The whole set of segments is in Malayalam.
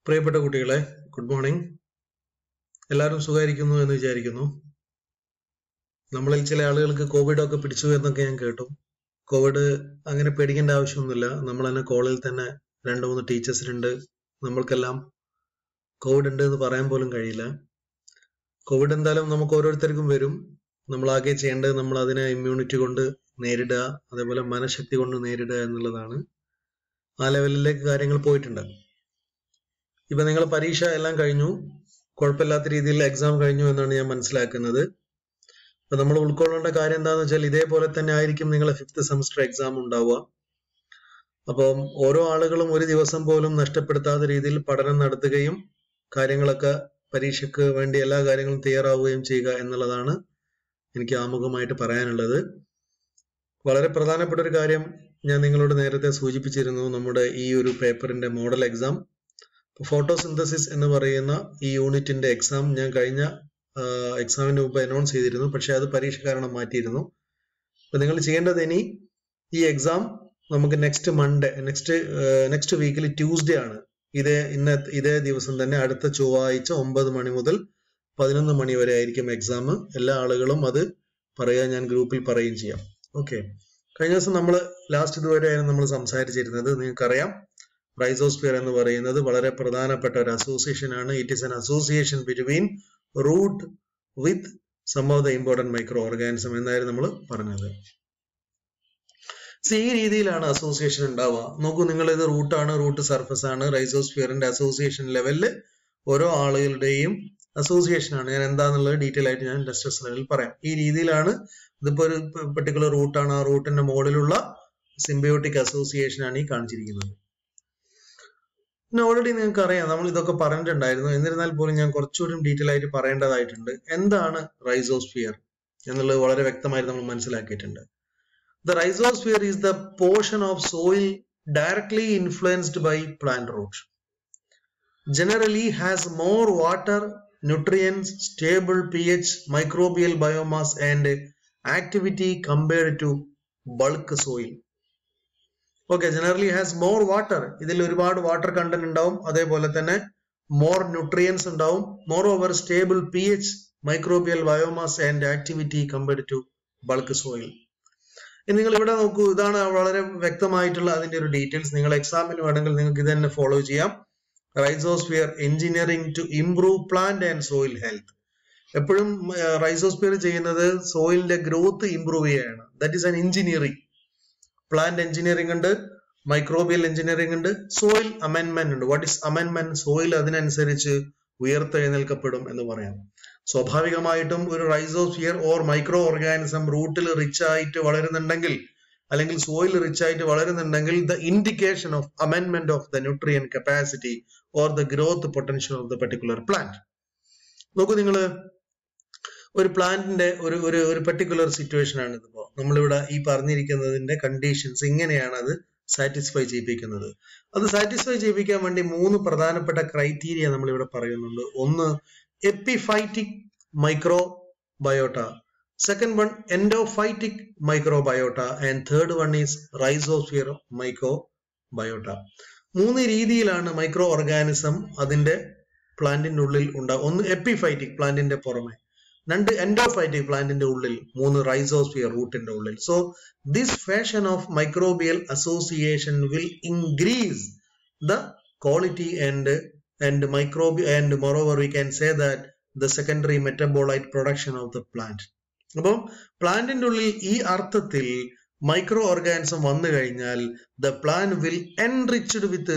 പ്രിയപ്പെട്ട കുട്ടികളെ, ഗുഡ് മോർണിംഗ്. എല്ലാവരും സുഖമായിരിക്കുന്നു എന്ന് വിചാരിക്കുന്നു. നമ്മളിൽ ചില ആളുകൾക്ക് കോവിഡ് ഒക്കെ പിടിച്ചു എന്നൊക്കെ ഞാൻ കേട്ടു. കോവിഡ് അങ്ങനെ പേടിക്കേണ്ട ആവശ്യമൊന്നുമില്ല. നമ്മൾ തന്നെ കോളിൽ തന്നെ 2-3 ടീച്ചേഴ്സിനുണ്ട്. നമ്മൾക്കെല്ലാം കോവിഡ് ഉണ്ട് എന്ന് പറയാൻ പോലും കഴിയില്ല. കോവിഡ് എന്തായാലും നമുക്ക് ഓരോരുത്തർക്കും വരും. നമ്മളാകെ ചെയ്യേണ്ടത് നമ്മൾ അതിനെ ഇമ്മ്യൂണിറ്റി കൊണ്ട് നേരിടുക, അതേപോലെ മനഃശക്തി കൊണ്ട് നേരിടുക എന്നുള്ളതാണ്. ആ ലെവലിലേക്ക് കാര്യങ്ങൾ പോയിട്ടുണ്ട്. ഇപ്പൊ നിങ്ങൾ പരീക്ഷ എല്ലാം കഴിഞ്ഞു, കുഴപ്പമില്ലാത്ത രീതിയിൽ എക്സാം കഴിഞ്ഞു എന്നാണ് ഞാൻ മനസ്സിലാക്കുന്നത്. അപ്പൊ നമ്മൾ ഉൾക്കൊള്ളേണ്ട കാര്യം എന്താണെന്ന് വെച്ചാൽ ഇതേപോലെ തന്നെ ആയിരിക്കും നിങ്ങളെ 5th സെമസ്റ്റർ എക്സാം ഉണ്ടാവുക. അപ്പം ഓരോ ആളുകളും ഒരു ദിവസം പോലും നഷ്ടപ്പെടുത്താത്ത രീതിയിൽ പഠനം നടത്തുകയും കാര്യങ്ങളൊക്കെ പരീക്ഷയ്ക്ക് വേണ്ടി എല്ലാ കാര്യങ്ങളും തയ്യാറാവുകയും ചെയ്യുക എന്നുള്ളതാണ് എനിക്ക് ആമുഖമായിട്ട് പറയാനുള്ളത്. വളരെ പ്രധാനപ്പെട്ട ഒരു കാര്യം ഞാൻ നിങ്ങളോട് നേരത്തെ സൂചിപ്പിച്ചിരുന്നു. നമ്മുടെ ഈ ഒരു പേപ്പറിന്റെ മോഡൽ എക്സാം ഫോട്ടോസിന്തസിസ് എന്ന് പറയുന്ന ഈ യൂണിറ്റിന്റെ എക്സാം ഞാൻ കഴിഞ്ഞ എക്സാമിന് മുമ്പ് അനൗൺസ് ചെയ്തിരുന്നു. പക്ഷെ അത് പരീക്ഷ കാരണം മാറ്റിയിരുന്നു. അപ്പൊ നിങ്ങൾ ചെയ്യേണ്ടത് ഇനി ഈ എക്സാം നമുക്ക് നെക്സ്റ്റ് വീക്കിൽ ട്യൂസ്ഡേ ആണ്. ഇതേ ദിവസം തന്നെ അടുത്ത ചൊവ്വാഴ്ച 9 മണി മുതൽ 11 മണി വരെ ആയിരിക്കും എക്സാം. എല്ലാ ആളുകളും അത് പറയാൻ ഞാൻ ഗ്രൂപ്പിൽ പറയുകയും ചെയ്യാം. ഓക്കെ, കഴിഞ്ഞ ദിവസം നമ്മൾ ലാസ്റ്റ് ഇതുവരെയാണ് നമ്മൾ സംസാരിച്ചിരുന്നത്. നിങ്ങൾക്കറിയാം, റൈസോസ്ഫിയർ എന്ന് പറയുന്നത് വളരെ പ്രധാനപ്പെട്ട ഒരു അസോസിയേഷൻ ആണ്. It is an association between root with some of the important microorganism എന്നായിരുന്നു നമ്മൾ പറഞ്ഞത്. ഈ രീതിയിലാണ് അസോസിയേഷൻ ഉണ്ടാവുക. നോക്കൂ, നിങ്ങൾ ഇത് റൂട്ടാണ്, റൂട്ട് സർഫസ് ആണ്. റൈസോസ്ഫിയറിന്റെ അസോസിയേഷൻ ലെവലില് ഓരോ ആളുകളുടെയും അസോസിയേഷൻ ആണ്. ഞാൻ എന്താന്നുള്ളത് ഡീറ്റെയിൽ ആയിട്ട് ഞാൻ ഡിസ്ട്രസ് ലെവലിൽ പറയാം. ഈ രീതിയിലാണ് ഇതിപ്പോ ഒരു പെർട്ടിക്കുലർ റൂട്ടാണ്. ആ റൂട്ടിന്റെ മുകളിലുള്ള സിംബയോട്ടിക് അസോസിയേഷൻ ആണ് ഈ കാണിച്ചിരിക്കുന്നത്. പിന്നെ ഓൾറെഡി നിങ്ങൾക്ക് അറിയാം, നമ്മൾ ഇതൊക്കെ പറഞ്ഞിട്ടുണ്ടായിരുന്നു. എന്നിരുന്നാൽ പോലും ഞാൻ കുറച്ചുകൂടി ഡീറ്റെയിൽ ആയിട്ട് പറയേണ്ടതായിട്ടുണ്ട്. എന്താണ് റൈസോസ്ഫിയർ എന്നുള്ളത് വളരെ വ്യക്തമായിട്ട് നമ്മൾ മനസ്സിലാക്കിയിട്ടുണ്ട്. The rhizosphere is the portion of soil directly influenced by plant roots. Generally has more water, nutrients, stable pH, microbial biomass and activity compared to bulk soil. Okay, generally has more water. ഇതിൽ ഒരുപാട് വാട്ടർ കണ്ടന്റ് ഉണ്ടാവും. അതേപോലെ തന്നെ more nutrients ഉണ്ടാവും. Moreover, stable pH, microbial biomass and activity compared to bulk soil. നിങ്ങൾ ഇവിടെ നോക്കൂ, ഇതാണ് വളരെ വ്യക്തമായിട്ടുള്ള അതിന്റെ ഒരു ഡീറ്റെയിൽസ്. നിങ്ങൾ എക്സാമിന് വേണമെങ്കിൽ നിങ്ങൾക്ക് ഇത് തന്നെ ഫോളോ ചെയ്യാം. Rhizosphere engineering to improve plant and soil health. എപ്പോഴും റൈസോസ്ഫിയർ ചെയ്യുന്നത് സോയിലിന്റെ ഗ്രോത്ത് ഇംപ്രൂവ് ചെയ്യാണ്. That is an engineering. Plant engineering ഉണ്ട്, മൈക്രോബിയൽ എഞ്ചിനീയറിംഗ് ഉണ്ട്, സോയിൽ അമെൻമെന്റ് ഉണ്ട്. What is അമെൻമെന്റ്? സോയിൽ അതിനനുസരിച്ച് ഉയർത്തെഴുന്നേൽക്കപ്പെടും എന്ന് പറയാം. സ്വാഭാവികമായിട്ടും ഒരു റൈസോസ്ഫിയർ ഓർ മൈക്രോ ഓർഗാനിസം റൂട്ടിൽ റിച്ച് ആയിട്ട് വളരുന്നുണ്ടെങ്കിൽ, അല്ലെങ്കിൽ സോയിൽ റിച്ച് ആയിട്ട് വളരുന്നുണ്ടെങ്കിൽ, ദ ഇൻഡിക്കേഷൻ ഓഫ് അമെൻമെന്റ് of the nutrient capacity or the growth potential of the particular plant. നോക്കൂ, നിങ്ങൾ ഒരു പ്ലാന്റിന്റെ ഒരു പെർട്ടിക്കുലർ സിറ്റുവേഷൻ ആണ് ഇതിപ്പോ നമ്മളിവിടെ ഈ പറഞ്ഞിരിക്കുന്നതിന്റെ കണ്ടീഷൻസ് ഇങ്ങനെയാണ് അത് സാറ്റിസ്ഫൈ ചെയ്യിപ്പിക്കുന്നത്. അത് സാറ്റിസ്ഫൈ ചെയ്യിപ്പിക്കാൻ വേണ്ടി 3 പ്രധാനപ്പെട്ട ക്രൈറ്റീരിയ നമ്മൾ ഇവിടെ പറയുന്നുണ്ട്. ഒന്ന്, epiphytic microbiota, second one endophytic microbiota, and third one is rhizosphere microbiota. 3 രീതിയിലാണ് മൈക്രോ ഓർഗാനിസം അതിന്റെ പ്ലാന്റിന്റെ ഉള്ളിൽ ഉണ്ടാകും. ഒന്ന് എപ്പിഫൈറ്റിക്, പ്ലാന്റിന്റെ പുറമെ. 2 എൻഡോഫൈറ്റിക്, പ്ലാന്റിന്റെ ഉള്ളിൽ. 3 റൈസോസ്ഫിയർ, റൂട്ടിന്റെ ഉള്ളിൽ. So this fashion of microbial association will increase the quality and moreover we can say that the secondary metabolite production of the plant. അപ്പം പ്ലാന്റിന്റെ ഉള്ളിൽ ഈ അർത്ഥത്തിൽ മൈക്രോ ഓർഗാനിസം വന്നു കഴിഞ്ഞാൽ the plant will enriched with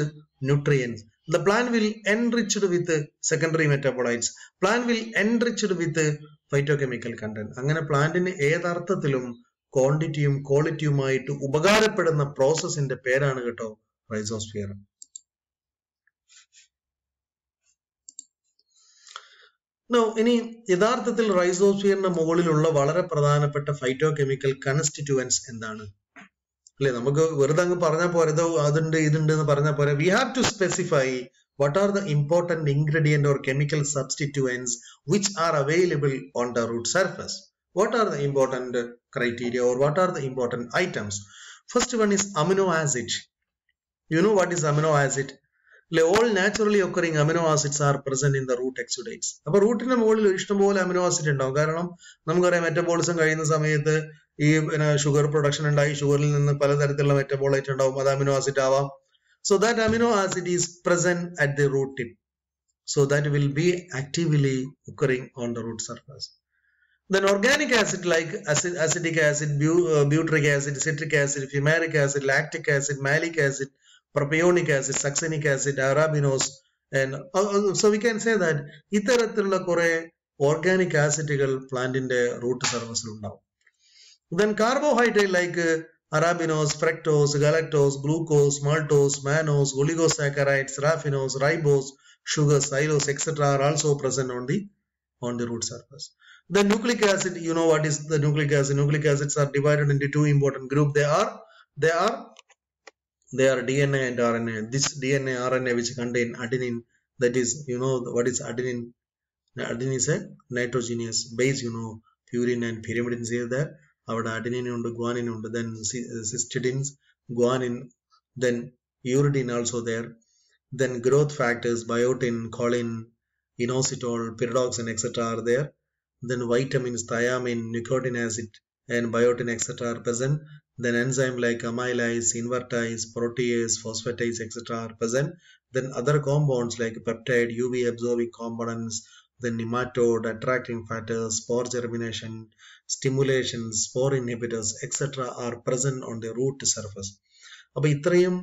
nutrients, the plant will enriched with secondary metabolites, plant will enriched with phytochemical content. അങ്ങനെ പ്ലാന്റിന് ഏതർത്ഥത്തിലും ക്വാണ്ടിറ്റിയും ക്വാളിറ്റിയുമായിട്ട് ഉപകാരപ്പെടുന്ന പ്രോസസ്സിന്റെ പേരാണ് കേട്ടോ റൈസോസ്ഫിയർ. ഇനി യഥാർത്ഥത്തിൽ റൈസോസ്ഫിയറിന്റെ മുകളിലുള്ള വളരെ പ്രധാനപ്പെട്ട ഫൈറ്റോകെമിക്കൽ കൺസ്റ്റിറ്റ്യൂവൻസ് എന്താണ്? അല്ലെ, നമുക്ക് വെറുതെ അങ്ങ് പറഞ്ഞാൽ പോരെ, ഇതോ അതുണ്ട് ഇതുണ്ട് എന്ന് പറഞ്ഞാൽ പോരെ. We have to specify what are the important ingredient or chemical substituents which are available on the root surface. What are the important criteria or what are the important items? First one is amino acid. You know what is amino acid? all naturally occurring amino acids are present in the root exudates. അപ്പോൾ റൂട്ടിന്റെ മുകളിൽ ഇഷ്ടംപോലെ അമിനോ ആസിഡ് ഉണ്ടാവും. കാരണം നമുക്കറിയാം മെറ്റബോളിസം കഴിയുന്ന സമയത്ത് ഈ ഷുഗർ പ്രൊഡക്ഷൻ ഉണ്ടായി, ഷുഗറിൽ നിന്ന് പലതരത്തിലുള്ള മെറ്റബോളൈറ്റ് ഉണ്ടാവും, അത് അമിനോ ആസിഡ് ആവാം. So that amino acid is present at the root tip. So that will be actively occurring on the root surface. Then organic acid like acetic acid, butyric acid, citric acid, fumaric acid, lactic acid, malic acid, propionic acid, succinic acid, arabinose, and so we can say that ഇത്തരത്തിലുള്ള കുറെ organic acidകൾ പ്ലാന്റിന്റെ റൂട്ട് സർഫസിൽ ഉണ്ടാവും. Then carbohydrate like arabinose, fructose, galactose, glucose, maltose, mannose, oligosaccharides, raffinose, ribose, sugar, xylose, etc. are also present on the root surface. The nucleic acid, you know what is the nucleic acid? Nucleic acids are divided into two important groups. They are DNA and RNA. This DNA, RNA which contain adenine, that is, you know what is adenine? Adenine is a nitrogenous base, you know, purine and pyrimidines are there. Our adenine and guanine and then cystidines, guanine, then uridine also there. Then growth factors, biotin, choline, inositol, pyridoxine, etc. are there. Then vitamins, thiamine, nicotinic acid, and biotin, etc. are present. Then enzyme like amylase, invertase, protease, phosphatase, etc. are present. Then other compounds like peptide, UV absorbing components, then nematode, attracting factors, spore germination, stimulation, spore inhibitors, etc. are present on the root surface. അപ്പോൾ ഇത്രയും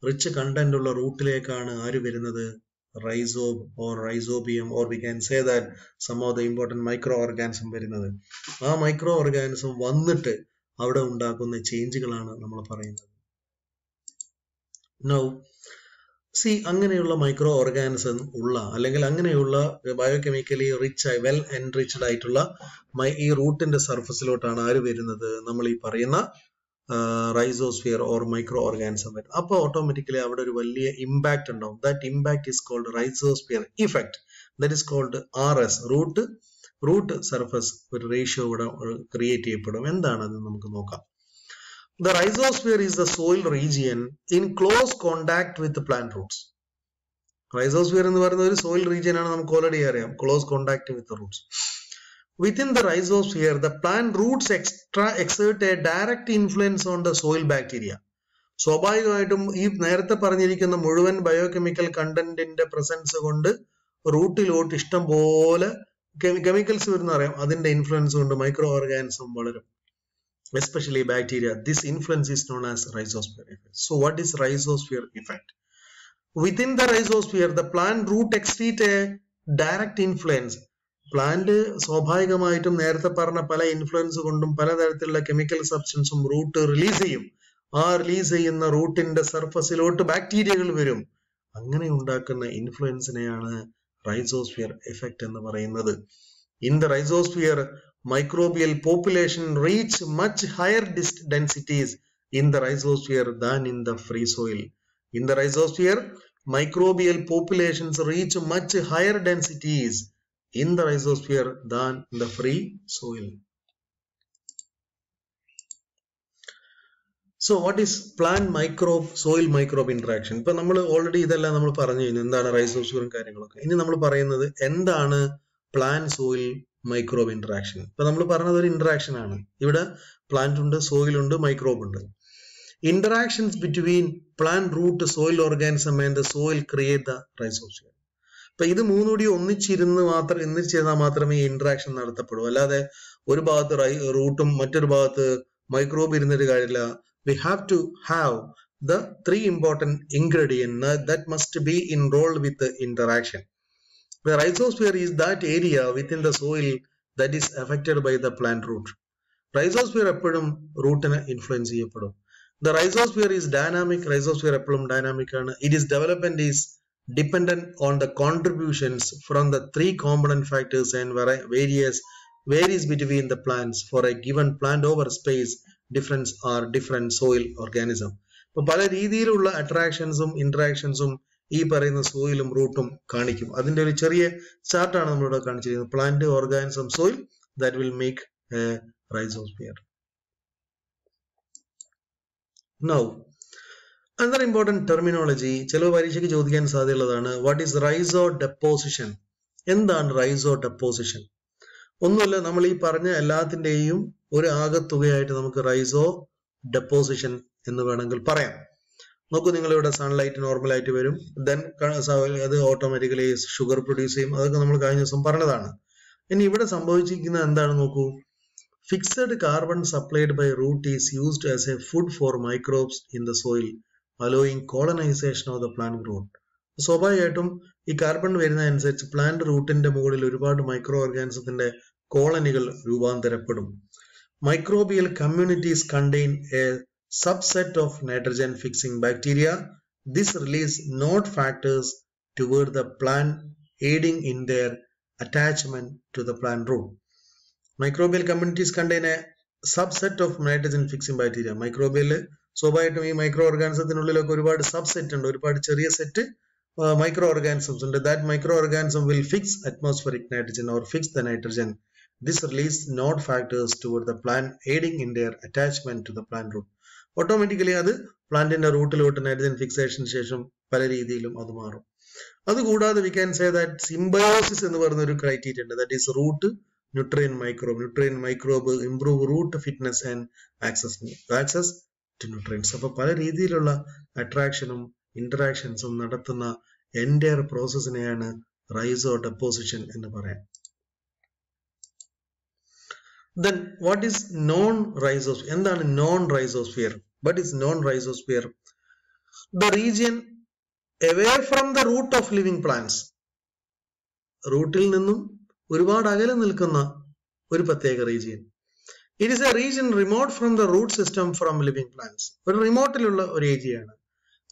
rich content ഉള്ള റൂട്ടിലേക്കാണ് ആര് വരുന്നത്? Rhizome or rhizobium, or we can say that some of the important microorganism വരുന്നത്. ആ മൈക്രോ ഓർഗാനിസം വന്നിട്ട് അവിടെ ഉണ്ടാക്കുന്ന ചേഞ്ചുകളാണ് നമ്മൾ പറയുന്നത്. Now, see, അങ്ങനെയുള്ള മൈക്രോ ഓർഗാനിസം ഉള്ള അല്ലെങ്കിൽ അങ്ങനെയുള്ള ബയോകെമിക്കലി റിച്ച് ആയി വെൽ എൻറിച്ച്ഡ് ആയിട്ടുള്ള ഈ റൂട്ടിന്റെ സർഫസിലോട്ടാണ് ആര് വരുന്നത്? നമ്മൾ ഈ പറയുന്ന റൈസോസ്ഫിയർ ഓർ മൈക്രോ ഓർഗാനിസം വരും. അപ്പോൾ ഓട്ടോമാറ്റിക്കലി അവിടെ ഒരു വലിയ ഇമ്പാക്ട് ഉണ്ടാവും. That impact is called rhizosphere effect. That is called RS, root surface ഒരു റേഷ്യോ ഇവിടെ ക്രിയേറ്റ് ചെയ്യപ്പെടും. എന്താണത് നമുക്ക് നോക്കാം. The rhizosphere is the soil region in close contact with the plant roots. Rhizosphere എന്ന് പറയുന്ന ഒരു soil region ആണ്, നമുക്ക് ഓൾറെഡി അറിയാം. Close contact with the roots. Within the rhizosphere, the plant roots exert a direct influence on the soil bacteria. സ്വാഭാവികമായിട്ടും ഈ നേരത്തെ പറഞ്ഞിരിക്കുന്ന മുഴുവൻ ബയോകെമിക്കൽ കണ്ടന്റിന്റെ പ്രസൻസ് കൊണ്ട് റൂട്ടിലോട്ട് ഇഷ്ടം പോലെ കെമിക്കൽസ് വരുന്ന അറിയാം. അതിന്റെ ഇൻഫ്ലുവൻസ് കൊണ്ട് മൈക്രോ ഓർഗാനിസം വളരും, especially bacteria. This influence is known as rhizosphere effect. So what is rhizosphere effect? Within the rhizosphere, the plant root exerts a direct influence. Plant സ്വാഭാവികമായിട്ടും നേരത്തെ പറഞ്ഞ പല ഇൻഫ്ലുവൻസ് കൊണ്ടും പലതരത്തിലുള്ള കെമിക്കൽ സബ്സ്റ്റൻസും റൂട്ട് റിലീസ് ചെയ്യും. ആ റിലീസ് ചെയ്യുന്ന റൂട്ടിന്റെ സർഫസിലോട്ട് ബാക്ടീരിയകൾ വരും. അങ്ങനെ ഉണ്ടാക്കുന്ന ഇൻഫ്ലുവൻസിനെയാണ് റൈസോസ്ഫിയർ എഫക്റ്റ് എന്ന് പറയുന്നത്. In the rhizosphere, microbial population reach much higher densities in the rhizosphere than in the free soil. In the rhizosphere, microbial populations reach much higher densities in the rhizosphere than in the free soil. So what is plant microbe soil microbe interaction? ഇപ്പൊ നമ്മൾ ഓൾറെഡി ഇതെല്ലാം നമ്മൾ പറഞ്ഞു കഴിഞ്ഞു, എന്താണ് റൈസോസ്ഫിയറും കാര്യങ്ങളൊക്കെ. ഇനി നമ്മൾ പറയുന്നത് എന്താണ് പ്ലാന്റ് സോയിൽ മൈക്രോബ് ഇന്ററാക്ഷൻ. ഇപ്പൊ നമ്മൾ പറഞ്ഞത് ഒരു ഇന്ററാക്ഷൻ ആണ്. ഇവിടെ പ്ലാന്റ് ഉണ്ട്, സോയിൽ ഉണ്ട്, മൈക്രോബ് ഉണ്ട്. Interactions between plant root soil organism and the soil create the rhizosphere. അപ്പൊ ഇത് മൂന്നുകൂടി ഒന്നിച്ചിരുന്നാൽ മാത്രമേ ഈ ഇന്ററാക്ഷൻ നടത്തപ്പെടൂ. അല്ലാതെ ഒരു ഭാഗത്ത് റൂട്ടും മറ്റൊരു ഭാഗത്ത് മൈക്രോബ് ഇരുന്നിട്ട് കാര്യമില്ല. We have to have the three important ingredients that must be enrolled with the interaction. The rhizosphere is that area within the soil that is affected by the plant root. Rhizosphere എപ്പോഴും റൂട്ടിനെ ഇൻഫ്ലുവൻസ് ചെയ്യപ്പെടും. The rhizosphere is dynamic. Rhizosphere എപ്പോഴും ഡൈനാമിക് ആണ്. It is development is dependent on the contributions from the three component factors and varies between the plants. For a given plant over space, different soil organism. ഇപ്പൊ പല രീതിയിലുള്ള അട്രാക്ഷൻസും ഇന്ററാക്ഷൻസും ഈ പറയുന്ന സോയിലും റൂട്ടും കാണിക്കും. അതിന്റെ ഒരു ചെറിയ ചാർട്ടാണ് നമ്മളിവിടെ കാണിച്ചിരിക്കുന്നത്. Plant, organism, soil, that will make a rhizosphere. Now, Another important terminology, ചില പരീക്ഷയ്ക്ക് ചോദിക്കാൻ സാധ്യതയുള്ളതാണ്. What is rhizo deposition? എന്താണ് rhizo deposition? ഒന്നുമില്ല, നമ്മൾ ഈ പറഞ്ഞ എല്ലാത്തിന്റെയും ഒരു ആകെത്തുകയായിട്ട് നമുക്ക് റൈസോ ഡെപ്പോസിഷൻ എന്ന് വേണമെങ്കിൽ പറയാം. നോക്കൂ, നിങ്ങളിവിടെ സൺലൈറ്റ് നോർമൽ ആയിട്ട് വരും, ദെൻ അത് ഓട്ടോമാറ്റിക്കലി ഷുഗർ പ്രൊഡ്യൂസ് ചെയ്യും. അതൊക്കെ നമ്മൾ കഴിഞ്ഞ ദിവസം പറഞ്ഞതാണ്. ഇനി ഇവിടെ സംഭവിച്ചിരിക്കുന്നത് എന്താണ് നോക്കൂ. Fixed carbon supplied by root is used as a food for microbes in the soil allowing colonization of the plant root. സ്വാഭാവികമായിട്ടും ഈ കാർബൺ വരുന്നതനുസരിച്ച് പ്ലാന്റ് റൂട്ടിന്റെ മുകളിൽ ഒരുപാട് മൈക്രോ ഓർഗാനിസത്തിന്റെ കോളനികൾ രൂപാന്തരപ്പെടും. Microbial communities contain a subset of nitrogen fixing bacteria. This release node factors toward the plant, aiding in their attachment to the plant root. Microbial communities contain a subset of nitrogen fixing bacteria. Microbial സ്വാഭാവികമായിട്ടും ഈ മൈക്രോ ഓർഗാനിസത്തിനുള്ളിലൊക്കെ ഒരുപാട് സബ്സെറ്റ് ഉണ്ട്, ഒരുപാട് ചെറിയ സെറ്റ് മൈക്രോ ഓർഗാനിസംസ് ഉണ്ട്. That micro organism will fix atmospheric nitrogen or fix the nitrogen. This release node factors toward the plant, aiding in their attachment to the plant root. Automatically അത് പ്ലാന്റിന്റെ റൂട്ടിലോട്ട് നൈട്രജൻ ഫിക്സേഷന് ശേഷം പല രീതിയിലും അത് മാറും. അതുകൂടാതെ we can say that symbiosis എന്ന് പറയുന്ന ഒരു ക്രൈറ്റീരിയ ഉണ്ട്. That is root nutrient microbe improve root fitness and access to nutrients. അപ്പൊ പല രീതിയിലുള്ള അട്രാക്ഷനും ഇന്ററാക്ഷൻസും നടത്തുന്ന എൻറ്റയർ പ്രോസസ്സിനെയാണ് റൈസോ ഡെപ്പോസിഷൻ എന്ന് പറയാം. Then what is non-rhizosphere? എന്താണ് non-rhizosphere? What is non-rhizosphere? The region away from the root of living plants. റൂട്ടിൽ നിന്നും ഒരുപാട് അകലെ നിൽക്കുന്ന ഒരു പ്രത്യേക region. It is a region remote from the root system from living plants. ഒരു റിമോട്ടിലുള്ള ഒരു ഏരിയയാണ്.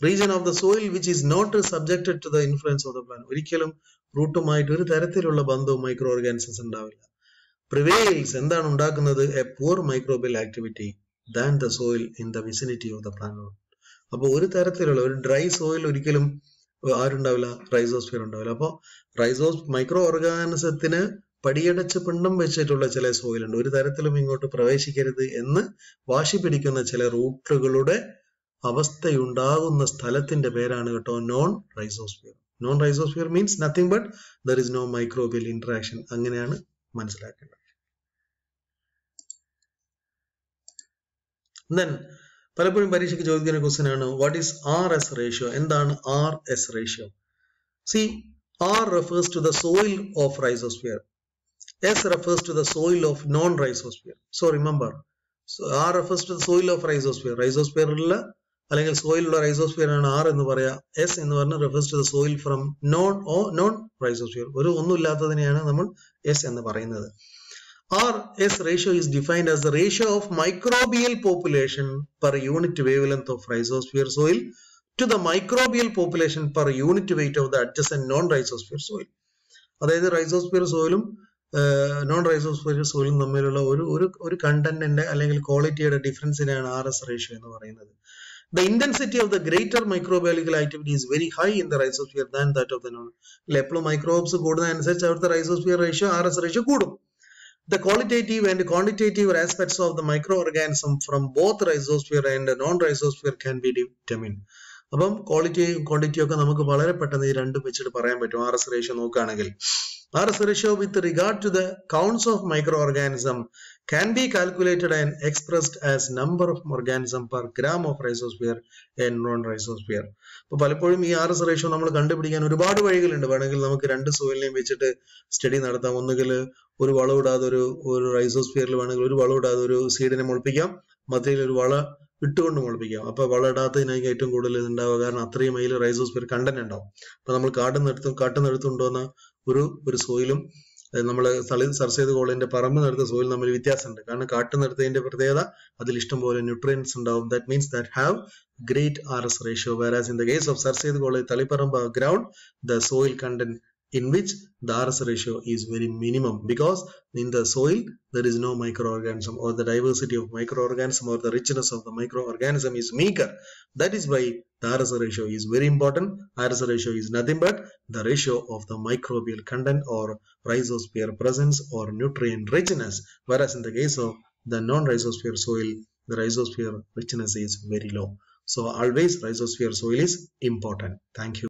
Region of the soil which is not subjected to the influence of the plant. ഒരിക്കലും റൂട്ടുമായിട്ട് ഒരു തരത്തിലുള്ള ബന്ധവും മൈക്രോ ഓർഗാനിസംസ് ഉണ്ടാവില്ല. Prevails എന്താണ് ഉണ്ടാക്കുന്നത്? A poor microbial activity than the soil in the vicinity of the plant. അപ്പോൾ ഒരു തരത്തിലുള്ള ഒരു ഡ്രൈ സോയിൽ ഒരിക്കലും ആരുണ്ടാവില്ല, റൈസോസ്ഫിയർ ഉണ്ടാവില്ല. അപ്പോൾ മൈക്രോ ഓർഗാനിസത്തിന് പടിയടച്ച് പിണ്ടം വെച്ചിട്ടുള്ള ചില സോയിൽ ഉണ്ട്. ഒരു തരത്തിലും ഇങ്ങോട്ട് പ്രവേശിക്കരുത് എന്ന് വാശി പിടിക്കുന്ന ചില റൂട്ടുകളുടെ അവസ്ഥയുണ്ടാകുന്ന സ്ഥലത്തിന്റെ പേരാണ് കേട്ടോ non rhizosphere. Non rhizosphere means nothing but there is no microbial interaction. അങ്ങനെയാണ് മനസ്സിലാക്കേണ്ടത്. Then പലപ്പോഴും പരീക്ഷയ്ക്ക് ചോദിക്കുന്ന ക്വസ്റ്റ്യൻ ആണ് വാട്ട് ഈസ് RS റേഷ്യോ? എന്താണ് RS ratio? See, R refers to the soil of rhizosphere. S refers to the soil of non-rhizosphere. So remember, R refers to the soil of rhizosphere. Rhizosphere അല്ലെങ്കിൽ സോയിലുള്ള റൈസോസ്ഫിയർ ആണ് R എന്ന് പറയാ. S എന്ന് പറഞ്ഞാൽ refers to the soil from non rhizosphere. ഒരു ഒന്നുമില്ലാത്തതിനെയാണ് നമ്മൾ S എന്ന് പറയുന്നത്. RS ratio is defined as the ratio of microbial population per unit wavelength of rhizosphere soil to the microbial population per unit weight of the adjacent non-rhizosphere soil. അതായത് റൈസോസ്ഫിയർ സോയിലും നോൺ റൈസോസ്ഫിയർ സോയിലും തമ്മിലുള്ള ഒരു കണ്ടന്റിന്റെ അല്ലെങ്കിൽ ക്വാളിറ്റിയുടെ ഡിഫറൻസിനെയാണ് RS ratio എന്ന് പറയുന്നത്. The intensity of the greater microbiological activity is very high in the rhizosphere than that of the non. എപ്പോഴും മൈക്രോബ്സ് കൂടുന്നതനുസരിച്ച് അവിടുത്തെ റൈസോസ്ഫിയർ റേഷ്യോ RS ratio കൂടും. The qualitative and quantitative aspects of the microorganism from both rhizosphere and non-rhizosphere can be determined. അപ്പം ക്വാളിറ്റിയും ക്വാണ്ടിറ്റിയും ഒക്കെ നമുക്ക് വളരെ പെട്ടെന്ന് ഈ രണ്ടും വെച്ചിട്ട് പറയാൻ പറ്റും RS ratio നോക്കുകയാണെങ്കിൽ. RS ratio with regard to the counts of microorganism can be calculated and expressed as number of organism per gram of rhizosphere and non-rhizosphere. അപ്പോൾ പലപ്പോഴും ഈ RS ratio നമ്മൾ കണ്ടുപിടിക്കാൻ ഒരുപാട് വഴികളുണ്ട്. വേണമെങ്കിൽ നമുക്ക് രണ്ട് സോയിലിനെയും വെച്ചിട്ട് സ്റ്റഡി നടത്താം. ഒന്നുകിൽ ഒരു വളമിടാതെ ഒരു റൈസോസ്ഫിയറിൽ വേണമെങ്കിൽ ഒരു വളമിടാതെ ഒരു സീഡിനെ മുളപ്പിക്കാം, മധ്യയിൽ ഒരു വള ഇട്ടുകൊണ്ട് മുളപ്പിക്കാം. അപ്പൊ വളം ഇടാത്തതിനായിരിക്കും ഏറ്റവും കൂടുതൽ ഇതുണ്ടാവുക, കാരണം അത്രയും അതിൽ റൈസോസ്ഫിയർ കണ്ടന്റ് ഉണ്ടാവും. അപ്പൊ നമ്മൾ കാട്ടുന്നെടുത്തുകൊണ്ടുവന്ന ഒരു സോയിലും നമ്മൾ സർസേത് കോളിന്റെ പറമ്പ് നടത്ത സോയിൽ തമ്മിൽ വ്യത്യാസമുണ്ട്. കാരണം കാട്ടുന്നെടുത്തതിന്റെ പ്രത്യേകത അതിൽ ഇഷ്ടംപോലെ ന്യൂട്രിയൻസ് ഉണ്ടാവും. That means that have great RS ratio, whereas in the case of Sarsedu College Taliparamba ground, the soil content in which the RS ratio is very minimum, because in the soil there is no microorganism, or the diversity of microorganism or the richness of the microorganism is meager. That is why the RS ratio is very important. RS ratio is nothing but the ratio of the microbial content or rhizosphere presence or nutrient richness, whereas in the case of the non-rhizosphere soil, the rhizosphere richness is very low. So always rhizosphere soil is important. Thank you.